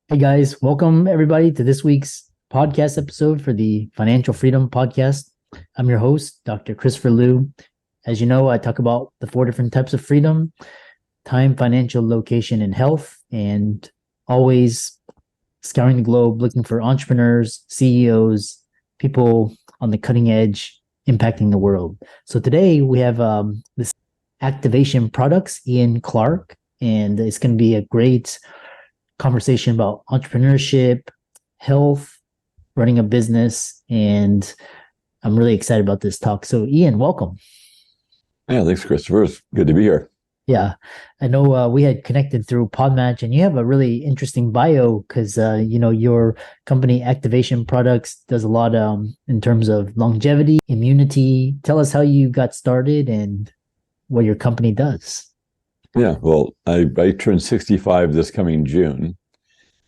Hey guys, welcome everybody to this week's podcast episode for the Financial Freedom Podcast. I'm your host, Dr. Christopher Liu. As you know, I talk about the four different types of freedom: time, financial, location, and health, and always scouring the globe looking for entrepreneurs, CEOs, people on the cutting edge impacting the world. So today we have this Activation Products, Ian Clark, and it's going to be a great conversation about entrepreneurship, health, running a business, and I'm really excited about this talk. So, Ian, welcome. Yeah, thanks, Christopher. It's good to be here. Yeah, I know we had connected through Podmatch, and you have a really interesting bio because your company Activation Products does a lot in terms of longevity, immunity. Tell us how you got started and what your company does. Yeah, well, I turned 65 this coming June,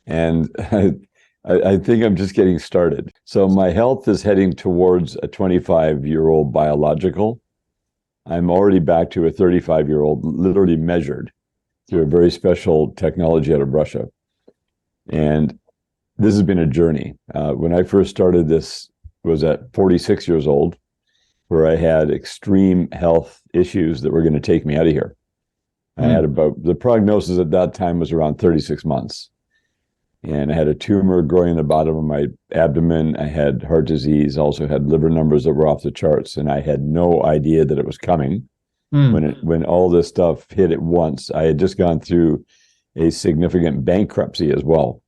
and I think I'm just getting started. So my health is heading towards a 25-year-old biological. I'm already back to a 35-year-old, literally measured through a very special technology out of Russia. And this has been a journey. When I first started, this was at 46 years old, where I had extreme health issues that were going to take me out of here. I had the prognosis at that time was around 36 months. And I had a tumor growing in the bottom of my abdomen. I had heart disease, also had liver numbers that were off the charts. And I had no idea that it was coming. When all this stuff hit at once. I had just gone through a significant bankruptcy as well,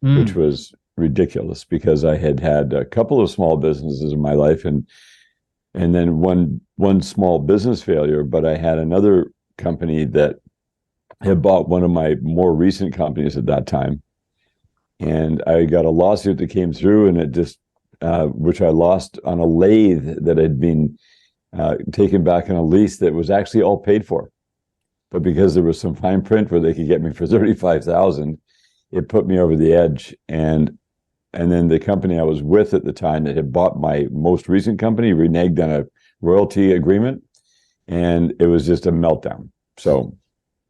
which was ridiculous because I had had a couple of small businesses in my life and then one small business failure, but I had another company that had bought one of my more recent companies at that time. And I got a lawsuit that came through, and it just, which I lost on a lathe that had been taken back on a lease that was actually all paid for. But because there was some fine print where they could get me for $35,000, it put me over the edge. And then the company I was with at the time that had bought my most recent company reneged on a royalty agreement. And it was just a meltdown. So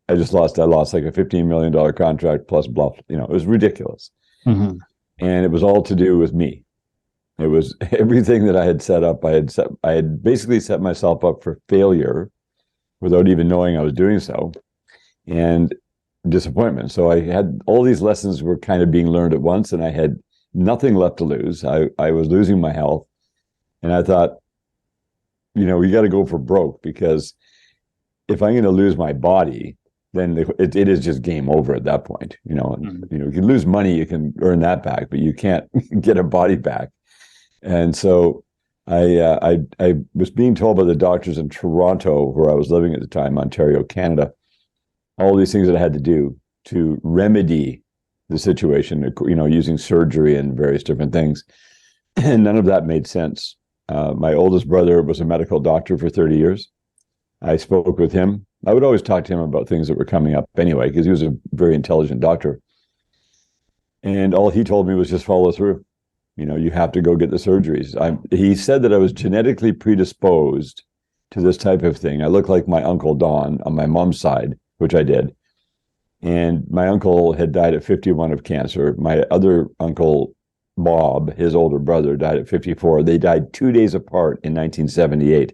I lost like a $15 million contract plus bluff. It was ridiculous. Mm-hmm. And it was all to do with me. It was everything that I had set up. I had basically set myself up for failure without even knowing I was doing so, and disappointment. So I had all these lessons were kind of being learned at once, and I had nothing left to lose. I was losing my health. And I thought, we got to go for broke, because if I'm going to lose my body, then it is just game over at that point. You can lose money, you can earn that back, but you can't get a body back. And so I was being told by the doctors in Toronto, where I was living at the time, Ontario, Canada, all these things that I had to do to remedy the situation, using surgery and various different things. And none of that made sense. My oldest brother was a medical doctor for 30 years. I spoke with him. I would always talk to him about things that were coming up anyway, because he was a very intelligent doctor. And all he told me was just follow through. You have to go get the surgeries. He said that I was genetically predisposed to this type of thing. I look like my uncle Don on my mom's side, which I did. And my uncle had died at 51 of cancer. My other uncle, Bob, his older brother, died at 54. They died 2 days apart in 1978.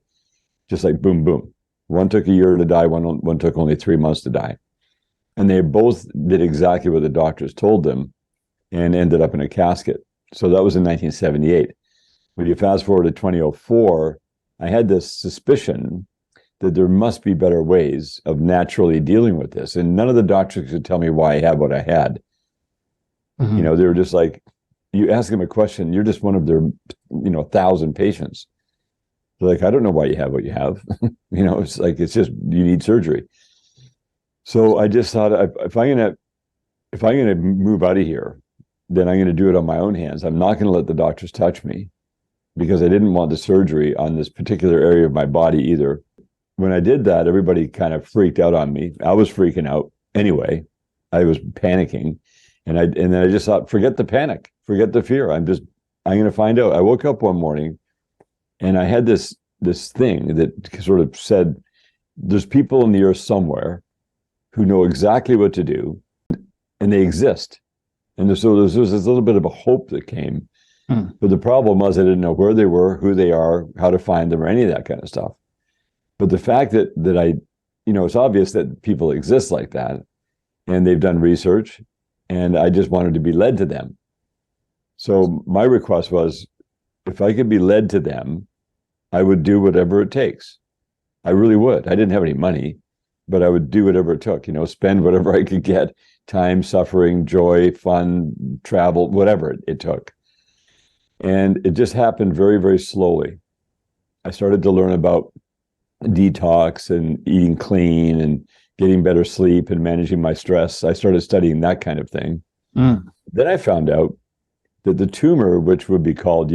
Just like boom, boom. One took a year to die, one took only 3 months to die. And they both did exactly what the doctors told them and ended up in a casket. So that was in 1978. When you fast forward to 2004, I had this suspicion that there must be better ways of naturally dealing with this. And none of the doctors could tell me why I had what I had. Mm-hmm. They were just like, you ask them a question, you're just one of their, 1,000 patients. They're like, I don't know why you have what you have. It's like, it's just, you need surgery. So I just thought, if I'm gonna move out of here, then I'm gonna do it on my own hands. I'm not gonna let the doctors touch me, because I didn't want the surgery on this particular area of my body either. When I did that, everybody kind of freaked out on me. I was freaking out anyway. I was panicking. And then I just thought, forget the panic, forget the fear. I'm going to find out. I woke up one morning and I had this thing that sort of said, there's people in the earth somewhere who know exactly what to do, and they exist. And so there was this little bit of a hope that came. Hmm. But the problem was I didn't know where they were, who they are, how to find them, or any of that kind of stuff. But the fact that I, it's obvious that people exist like that, and they've done research, and I just wanted to be led to them. So my request was, if I could be led to them, I would do whatever it takes. I really would. I didn't have any money, but I would do whatever it took, spend whatever I could get, time, suffering, joy, fun, travel, whatever it took. And it just happened very, very slowly. I started to learn about detox and eating clean and getting better sleep and managing my stress. I started studying that kind of thing. Then I found out that the tumor, which would be called,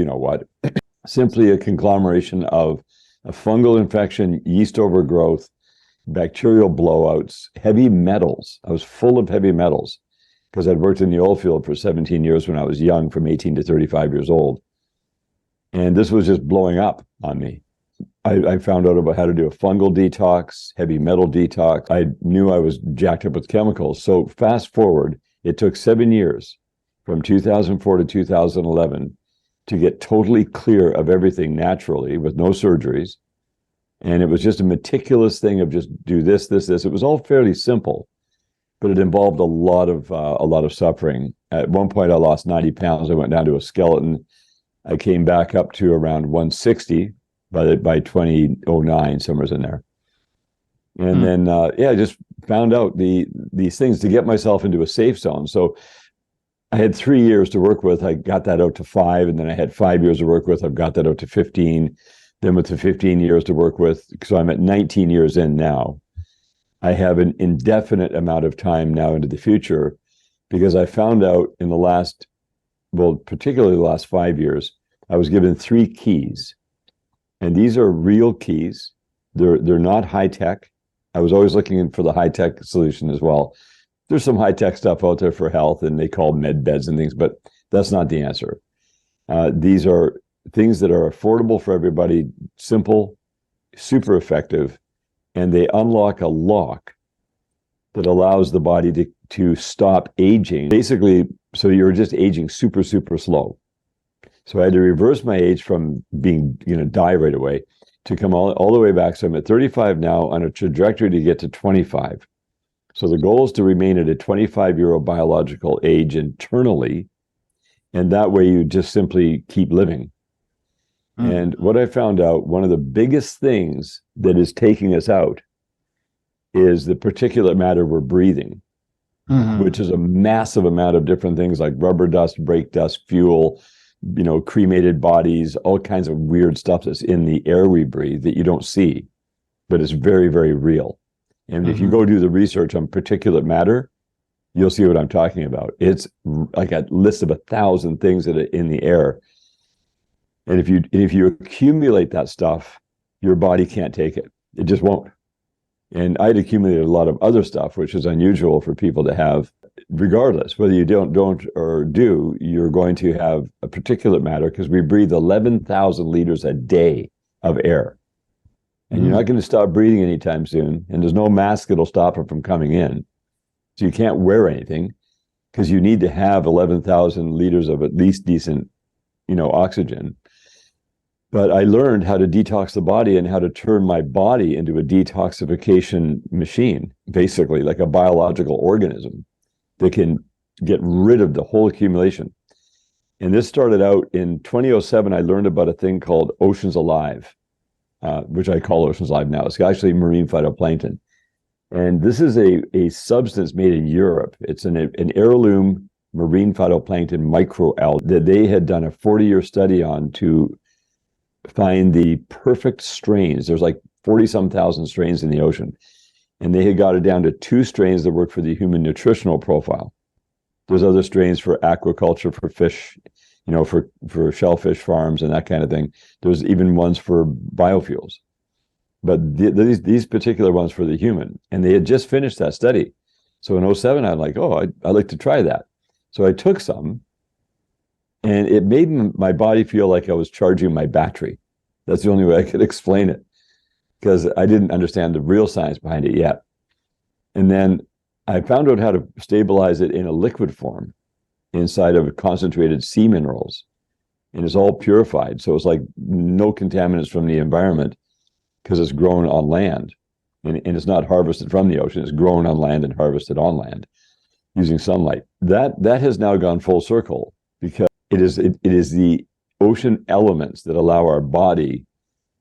simply a conglomeration of a fungal infection, yeast overgrowth, bacterial blowouts, heavy metals. I was full of heavy metals because I'd worked in the oil field for 17 years when I was young, from 18 to 35 years old. And this was just blowing up on me. I found out about how to do a fungal detox, heavy metal detox. I knew I was jacked up with chemicals. So fast forward, it took 7 years, from 2004 to 2011, to get totally clear of everything naturally with no surgeries. And it was just a meticulous thing of just do this, this, this. It was all fairly simple, but it involved a lot of suffering. At one point, I lost 90 pounds. I went down to a skeleton. I came back up to around 160 by 2009, somewhere in there. And then, I just found out these things to get myself into a safe zone. So I had 3 years to work with. I got that out to 5, and then I had 5 years to work with. I've got that out to 15. Then with the 15 years to work with, so I'm at 19 years in now. I have an indefinite amount of time now into the future, because I found out in particularly the last 5 years, I was given 3 keys. And these are real keys. They're not high tech. I was always looking for the high tech solution as well. There's some high tech stuff out there for health, and they call med beds and things, but that's not the answer. These are things that are affordable for everybody, simple, super effective, and they unlock a lock that allows the body to stop aging. Basically, so you're just aging super, super slow. So I had to reverse my age from being, die right away, to come all the way back. So I'm at 35 now, on a trajectory to get to 25. So the goal is to remain at a 25-year-old biological age internally, and that way you just simply keep living. And what I found out, one of the biggest things that is taking us out is the particulate matter we're breathing, which is a massive amount of different things like rubber dust, brake dust, fuel, cremated bodies, all kinds of weird stuff that's in the air we breathe that you don't see, but it's very, very real. And if you go do the research on particulate matter, you'll see what I'm talking about. It's like a list of 1,000 things that are in the air. And if you accumulate that stuff, your body can't take it. It just won't. And I'd accumulated a lot of other stuff, which is unusual for people to have. Regardless, whether you don't or do, you're going to have a particulate matter, because we breathe 11,000 liters a day of air. And you're not going to stop breathing anytime soon. And there's no mask that'll stop it from coming in. So you can't wear anything, because you need to have 11,000 liters of at least decent, oxygen. But I learned how to detox the body and how to turn my body into a detoxification machine, basically like a biological organism that can get rid of the whole accumulation. And this started out in 2007. I learned about a thing called Oceans Alive, which I call Oceans Alive now. It's actually marine phytoplankton. And this is a substance made in Europe. It's an heirloom marine phytoplankton microalgae that they had done a 40-year study on to find the perfect strains. There's like 40-some thousand strains in the ocean. And they had got it down to 2 strains that work for the human nutritional profile. There's other strains for aquaculture, for fish, for shellfish farms and that kind of thing. There's even ones for biofuels. But these particular ones for the human. And they had just finished that study. So in 2007, I'm like, I'd like to try that. So I took some, and it made my body feel like I was charging my battery. That's the only way I could explain it, because I didn't understand the real science behind it yet. And then I found out how to stabilize it in a liquid form. inside of concentrated sea minerals. And it's all purified. So it's like no contaminants from the environment because it's grown on land. And it's not harvested from the ocean. It's grown on land and harvested on land using sunlight. That has now gone full circle because it is the ocean elements that allow our body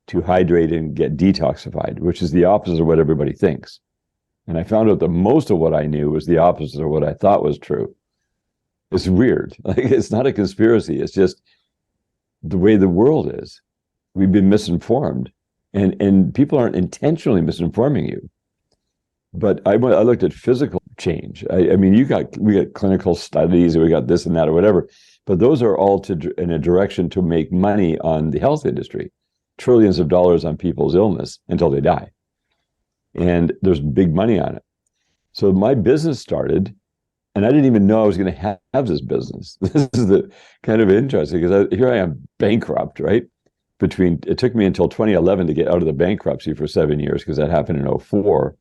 to hydrate and get detoxified, which is the opposite of what everybody thinks. And I found out that most of what I knew was the opposite of what I thought was true. It's weird. Like, it's not a conspiracy. It's just the way the world is. We've been misinformed, and people aren't intentionally misinforming you. But I looked at physical change. I mean, we got clinical studies, and we got this and that or whatever, but those are all in a direction to make money on the health industry, trillions of dollars on people's illness until they die. And there's big money on it. So my business started, and I didn't even know I was going to have this business. This is the kind of interesting, because here I am bankrupt, right? It took me until 2011 to get out of the bankruptcy for 7 years, because that happened in 2004.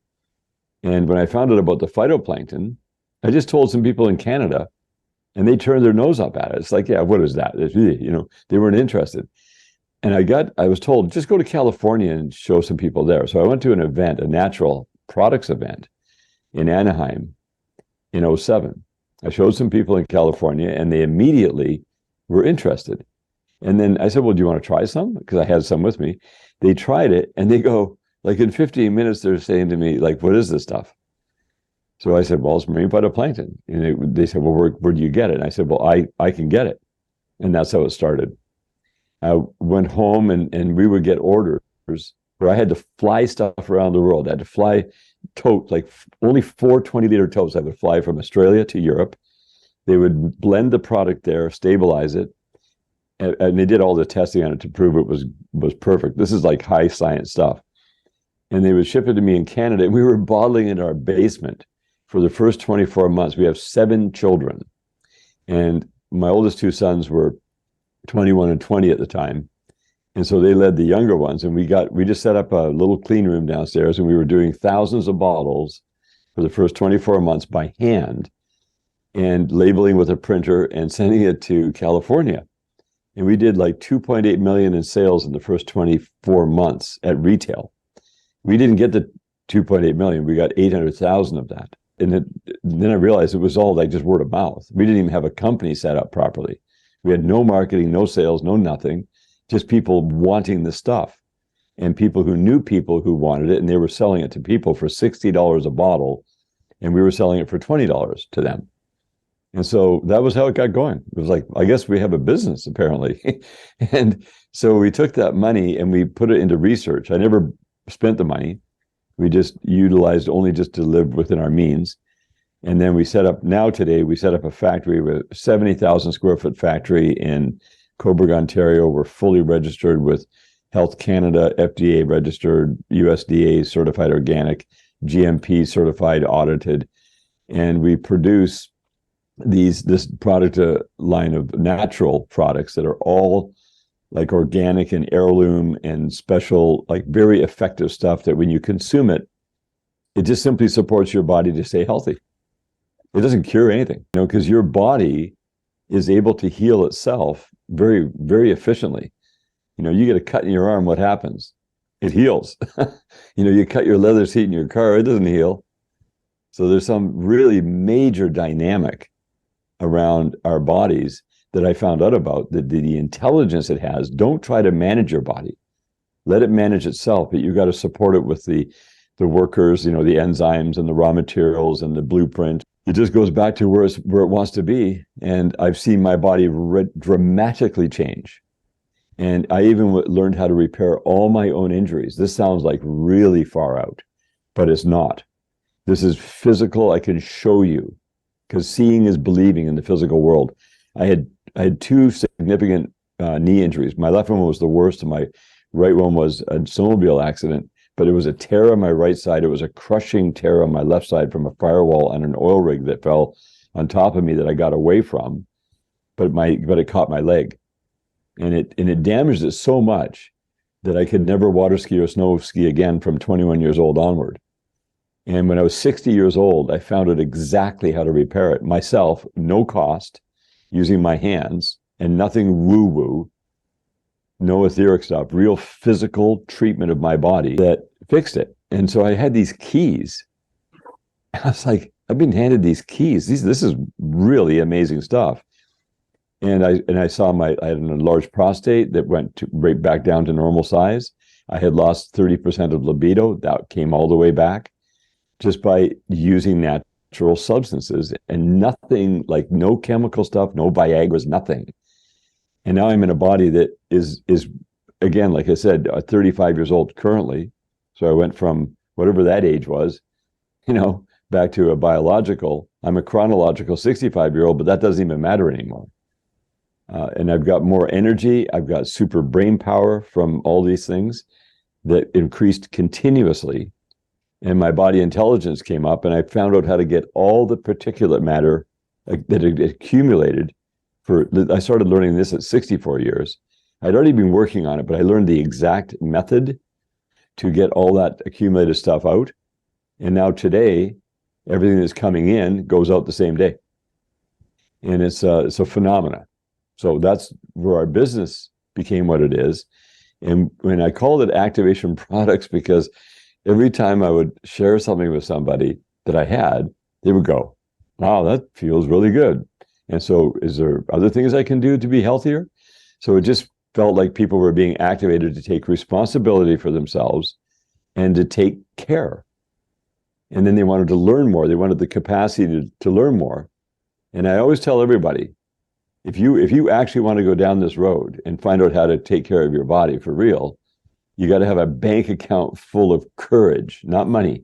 And when I found out about the phytoplankton, I just told some people in Canada, and they turned their nose up at it. It's like, yeah, what is that? They weren't interested. And I was told, just go to California and show some people there. So I went to an event, a natural products event in Anaheim in 2007. I showed some people in California, and they immediately were interested. And then I said, well, do you want to try some? Because I had some with me. They tried it, and they go, like, in 15 minutes, they're saying to me, like, what is this stuff? So I said, well, it's marine phytoplankton. And they said, well, where do you get it? And I said, well, I can get it. And that's how it started. I went home, and we would get orders where I had to fly stuff around the world. I had to fly totes, like only 4 20-liter totes. I would fly from Australia to Europe. They would blend the product there, stabilize it, and they did all the testing on it to prove it was perfect. This is like high science stuff. And they would ship it to me in Canada, and we were bottling in our basement for the first 24 months. We have 7 children, and my oldest 2 sons were 21 and 20 at the time. And so they led the younger ones, and we just set up a little clean room downstairs, and we were doing thousands of bottles for the first 24 months by hand, and labeling with a printer and sending it to California. And we did like 2.8 million in sales in the first 24 months at retail. We didn't get the 2.8 million. We got 800,000 of that. And then I realized it was all like just word of mouth. We didn't even have a company set up properly. We had no marketing, no sales, no nothing, just people wanting the stuff, and people who knew people who wanted it, and they were selling it to people for $60 a bottle, and we were selling it for $20 to them. And so that was how it got going. It was like, I guess we have a business, apparently. And so we took that money and we put it into research. I never spent the money. We just utilized only just to live within our means. And then we set up a factory with 70,000 square foot factory in Cobourg, Ontario. We're fully registered with Health Canada, FDA registered, USDA certified organic, GMP certified, audited. And we produce this product line of natural products that are all like organic and heirloom and special, like very effective stuff that when you consume it, it just simply supports your body to stay healthy. It doesn't cure anything, because your body is able to heal itself very, very efficiently. You get a cut in your arm, what happens? It heals. You cut your leather seat in your car, it doesn't heal. So there's some really major dynamic around our bodies that I found out about, the intelligence it has. Don't try to manage your body. Let it manage itself, but you got to support it with the workers, the enzymes and the raw materials and the blueprint. It just goes back to where it wants to be. And I've seen my body dramatically change. And I even learned how to repair all my own injuries. This sounds like really far out, but it's not. This is physical. I can show you, because seeing is believing in the physical world. I had 2 significant knee injuries. My left one was the worst, and my right one was a snowmobile accident. But it was a tear on my right side. It was a crushing tear on my left side from a firewall on an oil rig that fell on top of me that I got away from. But it caught my leg, and it damaged it so much that I could never water ski or snow ski again from 21 years old onward. And when I was 60 years old, I found out exactly how to repair it myself, no cost. using my hands and nothing woo-woo, no etheric stuff, real physical treatment of my body that fixed it. And so I had these keys. I was like, I've been handed these keys. This is really amazing stuff. And I saw I had an enlarged prostate that went right back down to normal size. I had lost 30% of libido. That came all the way back just by using natural substances and nothing, like no chemical stuff, no Viagra's, nothing. And now I'm in a body that is again, like I said, 35 years old currently. So I went from whatever that age was, back to a biological. I'm a chronological 65-year-old, but that doesn't even matter anymore. And I've got more energy. I've got super brain power from all these things that increased continuously. And my body intelligence came up, and I found out how to get all the particulate matter that had accumulated. I started learning this at 64 years. I'd already been working on it, but I learned the exact method to get all that accumulated stuff out. And now today, everything that's coming in goes out the same day. And it's a phenomena. So that's where our business became what it is. And when I called it Activation Products, because every time I would share something with somebody that I had, they would go, wow, that feels really good. And so is there other things I can do to be healthier? So it just felt like people were being activated to take responsibility for themselves and to take care. And then they wanted to learn more. They wanted the capacity to learn more. And I always tell everybody, if you actually want to go down this road and find out how to take care of your body for real, you got to have a bank account full of courage, not money,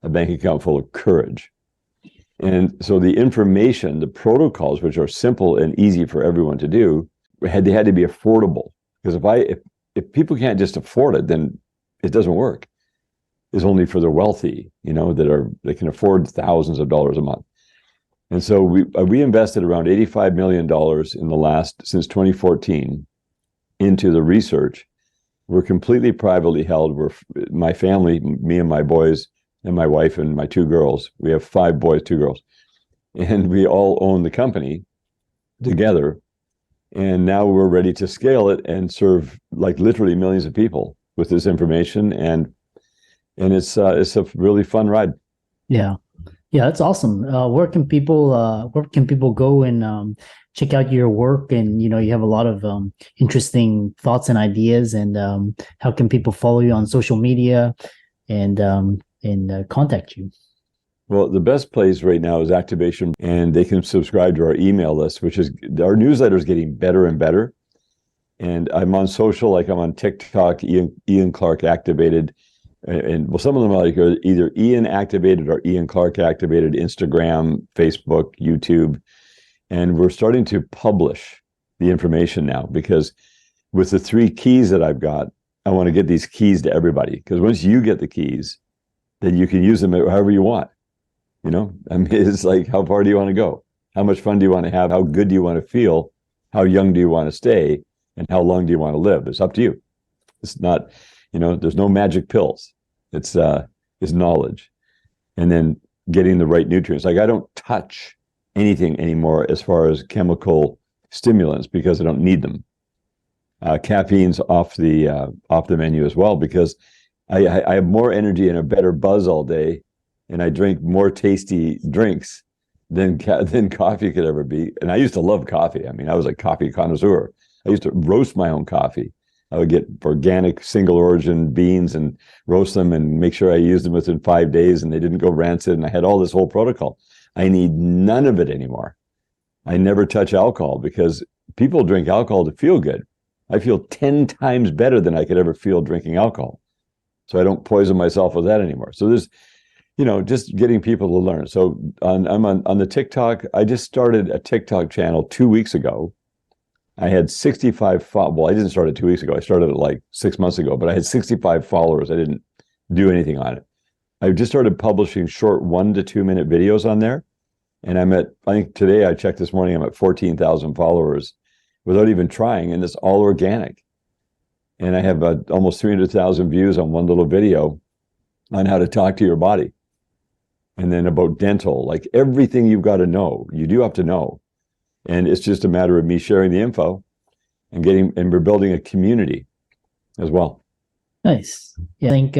a bank account full of courage. And so the information, the protocols, which are simple and easy for everyone to do, they had to be affordable. Because if people can't just afford it, then it doesn't work. It's only for the wealthy, they can afford thousands of dollars a month. And so we invested around $85 million since 2014 into the research. We're completely privately held. My family, me and my boys and my wife and my 2 girls, we have 5 boys, 2 girls, and we all own the company together. And now we're ready to scale it and serve like literally millions of people with this information. And it's a really fun ride. Yeah. Yeah, that's awesome. Where can people go and check out your work? And you have a lot of interesting thoughts and ideas. And how can people follow you on social media and contact you? Well, the best place right now is Activation, and they can subscribe to our email list, which is our newsletter is getting better and better. And I'm on social, like I'm on TikTok, Ian Clark Activated. And well, some of them are like either Ian Activated or Ian Clark Activated, Instagram, Facebook, YouTube. And we're starting to publish the information now, because with the 3 keys that I've got, I want to get these keys to everybody. Because once you get the keys, then you can use them however you want. It's like, how far do you want to go? How much fun do you want to have? How good do you want to feel? How young do you want to stay? And how long do you want to live? It's up to you. It's not, there's no magic pills. It's knowledge. And then getting the right nutrients. Like I don't touch anything anymore as far as chemical stimulants, because I don't need them. Caffeine's off the menu as well, because I have more energy and a better buzz all day, and I drink more tasty drinks than coffee could ever be. And I used to love coffee. I mean, I was a coffee connoisseur. I used to roast my own coffee. I would get organic single origin beans and roast them and make sure I used them within 5 days and they didn't go rancid. And I had all this whole protocol. I need none of it anymore. I never touch alcohol, because people drink alcohol to feel good. I feel 10 times better than I could ever feel drinking alcohol. So I don't poison myself with that anymore. So there's, just getting people to learn. So I'm on the TikTok. I just started a TikTok channel 2 weeks ago. I had 65 well, I didn't start it 2 weeks ago. I started it like 6 months ago, but I had 65 followers. I didn't do anything on it. I just started publishing short 1 to 2 minute videos on there. And I think today I checked this morning, I'm at 14,000 followers without even trying. And it's all organic. And I have almost 300,000 views on one little video on how to talk to your body. And then about dental, like everything you've got to know, you do have to know. And it's just a matter of me sharing the info and we're building a community as well. Nice. Yeah, I think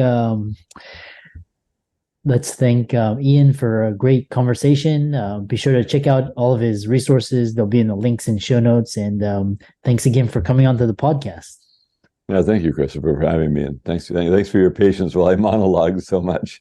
let's thank Ian for a great conversation. Be sure to check out all of his resources. They'll be in the links and show notes. And thanks again for coming onto the podcast. Yeah, thank you, Christopher, for having me. And thanks for your patience while I monologue so much.